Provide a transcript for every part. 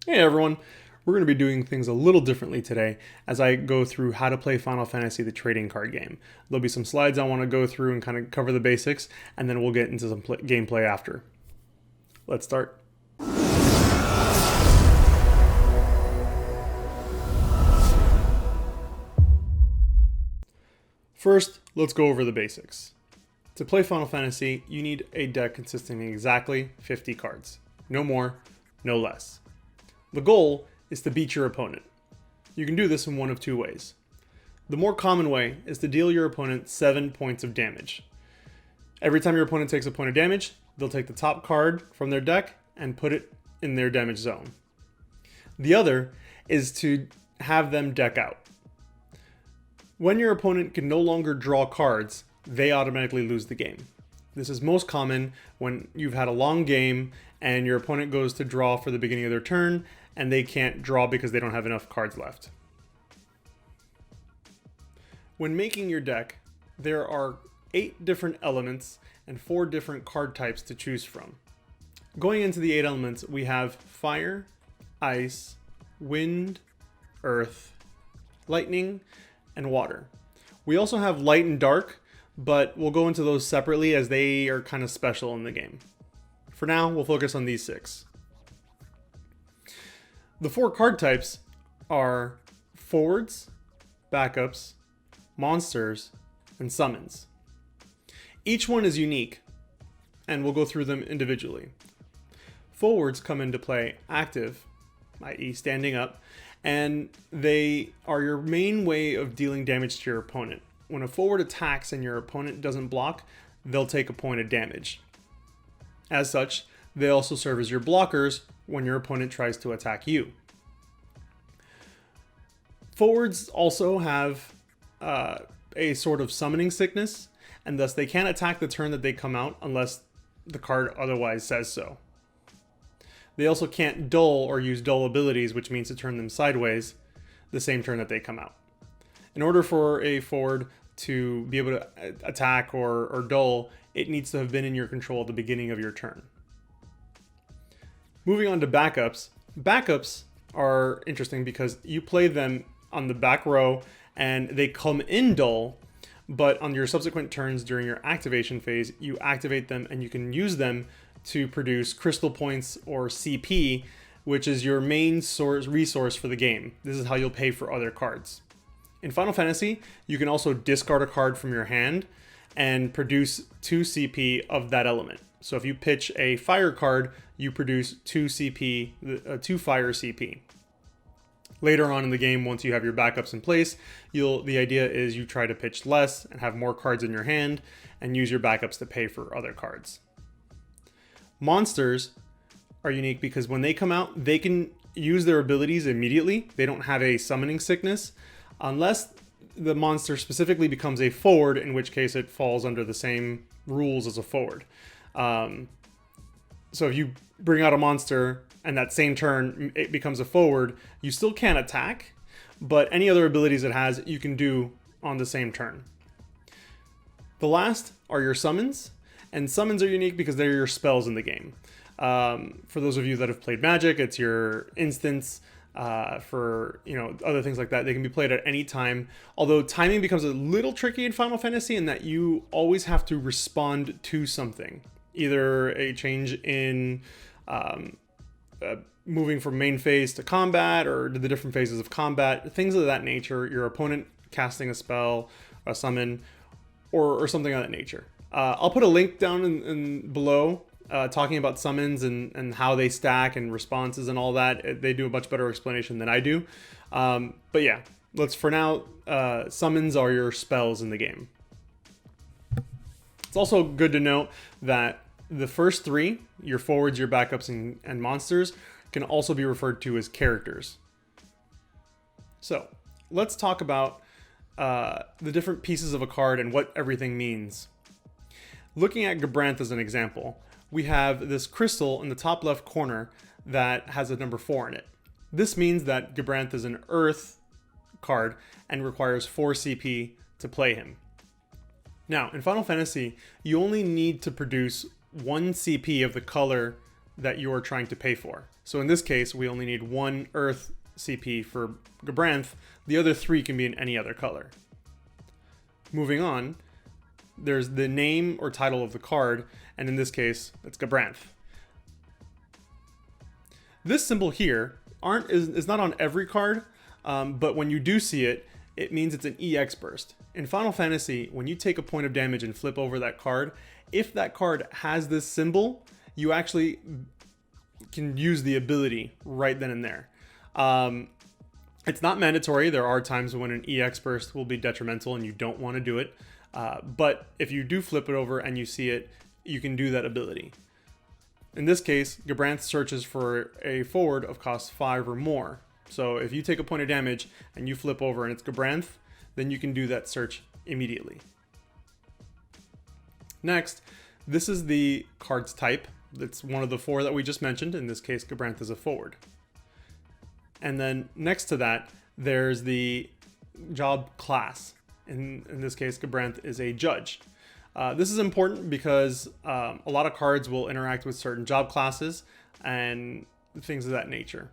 Hey everyone, we're going to be doing things a little differently today as I go through how to play Final Fantasy the trading card game. There'll be some slides I want to go through and kind of cover the basics, and then we'll get into some gameplay after. Let's start. First, let's go over the basics. To play Final Fantasy, you need a deck consisting of exactly 50 cards. No more, no less. The goal is to beat your opponent. You can do this in one of two ways. The more common way is to deal your opponent 7 points of damage. Every time your opponent takes a point of damage, they'll take the top card from their deck and put it in their damage zone. The other is to have them deck out. When your opponent can no longer draw cards, they automatically lose the game. This is most common when you've had a long game and your opponent goes to draw for the beginning of their turn and they can't draw because they don't have enough cards left. When making your deck, there are 8 different elements and 4 different card types to choose from. Going into the 8 elements, we have fire, ice, wind, earth, lightning, and water. We also have light and dark, but we'll go into those separately as they are kind of special in the game. For now, we'll focus on these 6. The 4 card types are forwards, backups, monsters, and summons. Each one is unique, and we'll go through them individually. Forwards come into play active, i.e. standing up, and they are your main way of dealing damage to your opponent. When a forward attacks and your opponent doesn't block, they'll take a point of damage. As such, they also serve as your blockers when your opponent tries to attack you. Forwards also have a sort of summoning sickness, and thus they can't attack the turn that they come out unless the card otherwise says so. They also can't dull or use dull abilities, which means to turn them sideways the same turn that they come out. In order for a forward to be able to attack or dull, it needs to have been in your control at the beginning of your turn. Moving on to backups. Backups are interesting because you play them on the back row and they come in dull, but on your subsequent turns during your activation phase, you activate them and you can use them to produce crystal points or CP, which is your main resource for the game. This is how you'll pay for other cards. In Final Fantasy, you can also discard a card from your hand and produce 2 CP of that element. So if you pitch a fire card, you produce 2 CP, 2 fire CP. Later on in the game, once you have your backups in place, the idea is you try to pitch less and have more cards in your hand and use your backups to pay for other cards. Monsters are unique because when they come out, they can use their abilities immediately. They don't have a summoning sickness unless the monster specifically becomes a forward, in which case it falls under the same rules as a forward. So if you bring out a monster and that same turn it becomes a forward, you still can't attack, but any other abilities it has, you can do on the same turn. The last are your summons, and summons are unique because they're your spells in the game. For those of you that have played Magic, it's your instants. For other things like that, they can be played at any time, although timing becomes a little tricky in Final Fantasy in that you always have to respond to something, either a change in moving from main phase to combat or to the different phases of combat, things of that nature, your opponent casting a spell, a summon, or something of that nature. I'll put a link down in below talking about summons and how they stack and responses and all that. They do a much better explanation than I do. But yeah, for now, summons are your spells in the game. It's also good to note that the first 3, your forwards, your backups, and monsters, can also be referred to as characters. So let's talk about the different pieces of a card and what everything means. Looking at Gabranth as an example, we have this crystal in the top left corner that has a number 4 in it. This means that Gabranth is an earth card and requires 4 CP to play him. Now, in Final Fantasy, you only need to produce 1 CP of the color that you are trying to pay for. So in this case, we only need 1 Earth CP for Gabranth. The other 3 can be in any other color. Moving on, there's the name or title of the card, and in this case, it's Gabranth. This symbol here is not on every card, but when you do see it, it means it's an EX burst. In Final Fantasy, when you take a point of damage and flip over that card, if that card has this symbol, you actually can use the ability right then and there. It's not mandatory. There are times when an EX burst will be detrimental and you don't want to do it. But if you do flip it over and you see it, you can do that ability. In this case, Gabranth searches for a forward of cost 5 or more. So if you take a point of damage and you flip over and it's Gabranth, then you can do that search immediately. Next, this is the card's type. That's one of the 4 that we just mentioned. In this case, Gabranth is a forward. And then next to that, there's the job class. In this case, Gabranth is a judge. This is important because a lot of cards will interact with certain job classes and things of that nature.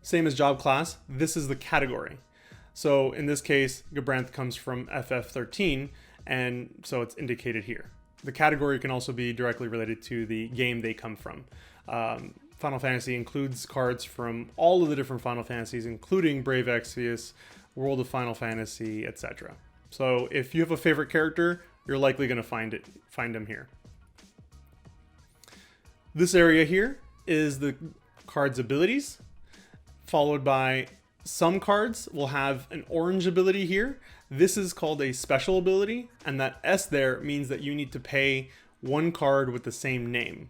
Same as job class, this is the category. So in this case, Gabranth comes from FF13, and so it's indicated here. The category can also be directly related to the game they come from. Final Fantasy includes cards from all of the different Final Fantasies, including Brave Exvius, World of Final Fantasy, etc. So if you have a favorite character, you're likely going to find them here. This area here is the card's abilities, followed by some cards will have an orange ability here. This is called a special ability, and that S there means that you need to pay 1 card with the same name.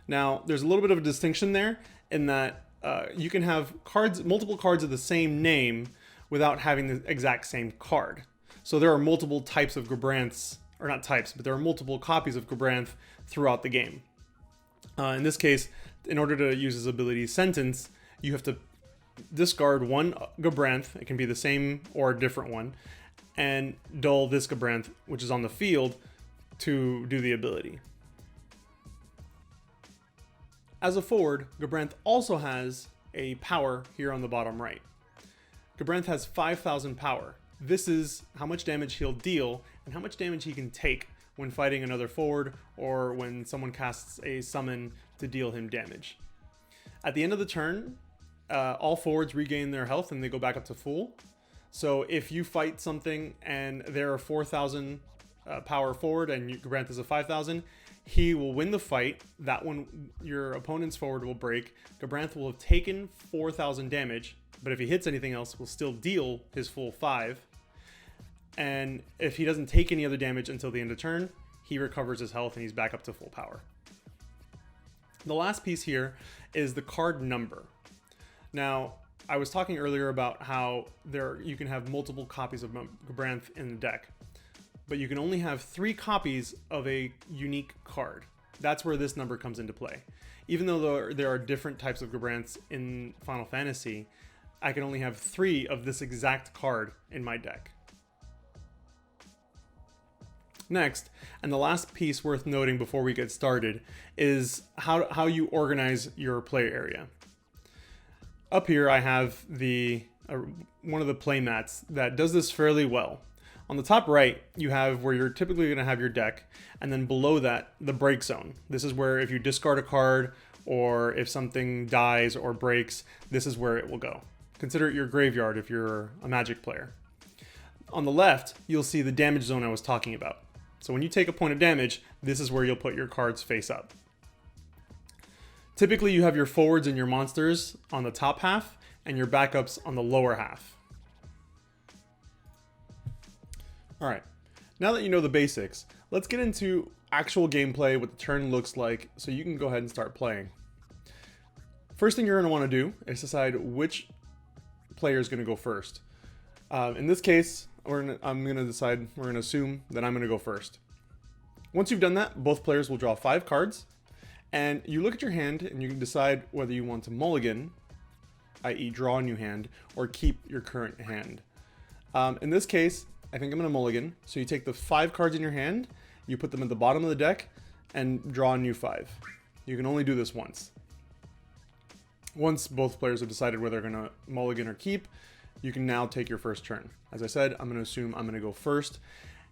Now, there's a little bit of a distinction there in that you can have multiple cards of the same name without having the exact same card. So there are multiple types of Gabranths, or not types, but there are multiple copies of Gabranth throughout the game. In this case, in order to use his ability Sentence, you have to discard 1 Gabranth, it can be the same or a different one, and dull this Gabranth, which is on the field, to do the ability. As a forward, Gabranth also has a power here on the bottom right. Gabranth has 5,000 power. This is how much damage he'll deal and how much damage he can take when fighting another forward or when someone casts a summon to deal him damage. At the end of the turn, all forwards regain their health and they go back up to full. So if you fight something and they're a 4,000 power forward and Gabranth is a 5,000, he will win the fight. That one, your opponent's forward will break. Gabranth will have taken 4,000 damage, but if he hits anything else, will still deal his full 5. And if he doesn't take any other damage until the end of turn, he recovers his health and he's back up to full power. The last piece here is the card number. Now, I was talking earlier about how you can have multiple copies of Gabranth in the deck, but you can only have 3 copies of a unique card. That's where this number comes into play. Even though there are different types of Gabranths in Final Fantasy, I can only have 3 of this exact card in my deck. Next, and the last piece worth noting before we get started, is how you organize your play area. Up here I have one of the play mats that does this fairly well. On the top right, you have where you're typically going to have your deck, and then below that, the break zone. This is where if you discard a card, or if something dies or breaks, this is where it will go. Consider it your graveyard if you're a Magic player. On the left, you'll see the damage zone I was talking about. So when you take a point of damage, this is where you'll put your cards face up. Typically, you have your forwards and your monsters on the top half, and your backups on the lower half. Alright, now that you know the basics, let's get into actual gameplay, what the turn looks like, so you can go ahead and start playing. First thing you're going to want to do is decide which player is going to go first. In this case, we're going to assume that I'm going to go first. Once you've done that, both players will draw 5 cards, and you look at your hand and you can decide whether you want to mulligan, i.e. draw a new hand, or keep your current hand. In this case, I think I'm going to mulligan. So you take the 5 cards in your hand, you put them at the bottom of the deck, and draw a new 5. You can only do this once. Once both players have decided whether they're going to mulligan or keep, you can now take your first turn. As I said, I'm going to assume I'm going to go first.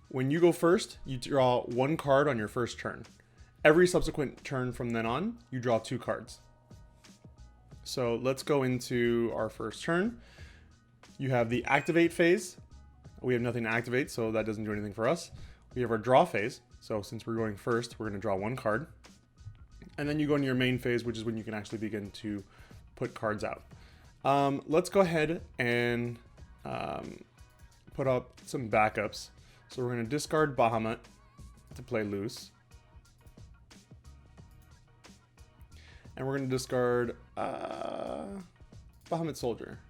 When you go first, you draw 1 card on your first turn. Every subsequent turn from then on, you draw 2 cards. So let's go into our first turn. You have the activate phase. We have nothing to activate, so that doesn't do anything for us. We have our draw phase. So since we're going first, we're going to draw 1 card. And then you go into your main phase, which is when you can actually begin to put cards out. Let's go ahead and put up some backups. So we're going to discard Bahamut to play loose. And we're going to discard Bahamut Soldier.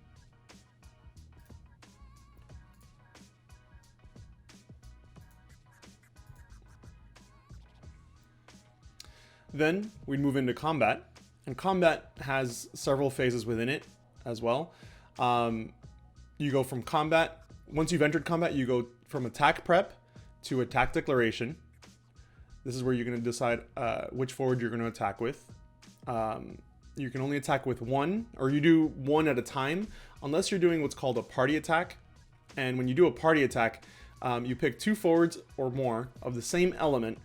Then we move into combat, and combat has several phases within it as well. You go from combat, once you've entered combat, you go from attack prep to attack declaration. This is where you're going to decide which forward you're going to attack with. You can only attack with 1, or you do 1 at a time, unless you're doing what's called a party attack. And when you do a party attack, you pick 2 forwards or more of the same element,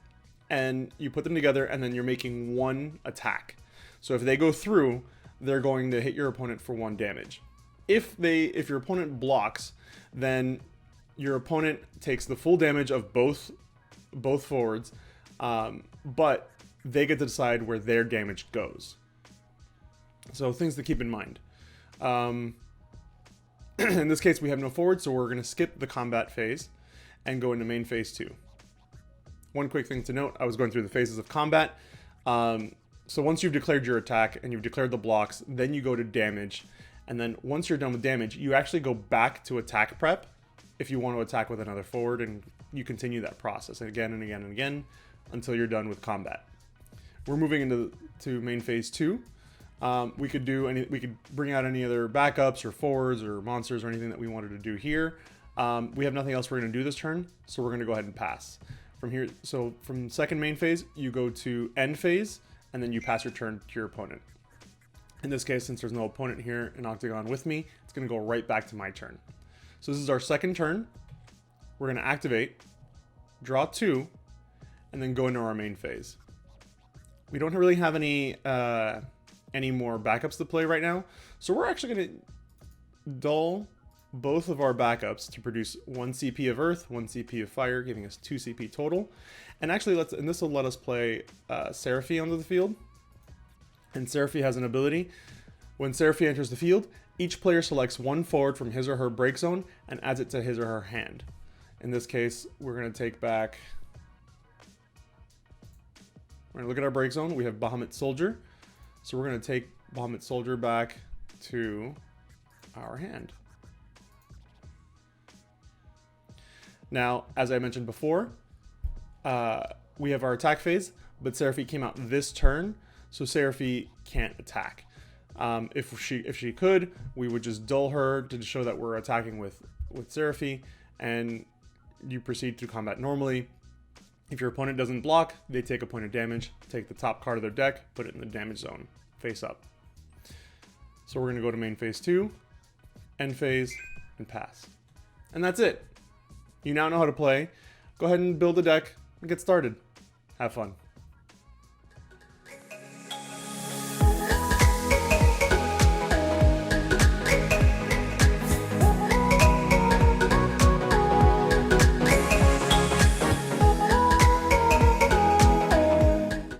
and you put them together, and then you're making 1 attack. So if they go through, they're going to hit your opponent for 1 damage. If your opponent blocks, then your opponent takes the full damage of both forwards, but they get to decide where their damage goes. So things to keep in mind. In this case, we have no forward, so we're going to skip the combat phase and go into main phase 2. One quick thing to note, I was going through the phases of combat. So once you've declared your attack and you've declared the blocks, then you go to damage. And then once you're done with damage, you actually go back to attack prep if you want to attack with another forward, and you continue that process again and again and again until you're done with combat. We're moving into main phase 2. We could bring out any other backups or forwards or monsters or anything that we wanted to do here. We have nothing else we're going to do this turn, so we're going to go ahead and pass. From here, so from second main phase, you go to end phase, and then you pass your turn to your opponent. In this case, since there's no opponent here in Octagon with me, it's going to go right back to my turn. So this is our second turn. We're going to activate, draw 2, and then go into our main phase. We don't really have any more backups to play right now, so we're actually going to dull both of our backups to produce 1 CP of Earth, 1 CP of Fire, giving us 2 CP total. And actually, this will let us play Seraphy onto the field. And Seraphy has an ability. When Seraphy enters the field, each player selects 1 forward from his or her break zone and adds it to his or her hand. In this case, we're going to take back... We're going to look at our break zone. We have Bahamut Soldier. So we're going to take Bahamut Soldier back to our hand. Now, as I mentioned before, we have our attack phase, but Seraphy came out this turn, so Seraphy can't attack. If she could, we would just dull her to show that we're attacking with Seraphy, and you proceed through combat normally. If your opponent doesn't block, they take a point of damage, take the top card of their deck, put it in the damage zone, face up. So we're going to go to main phase 2, end phase, and pass. And that's it. You now know how to play. Go ahead and build a deck and get started. Have fun.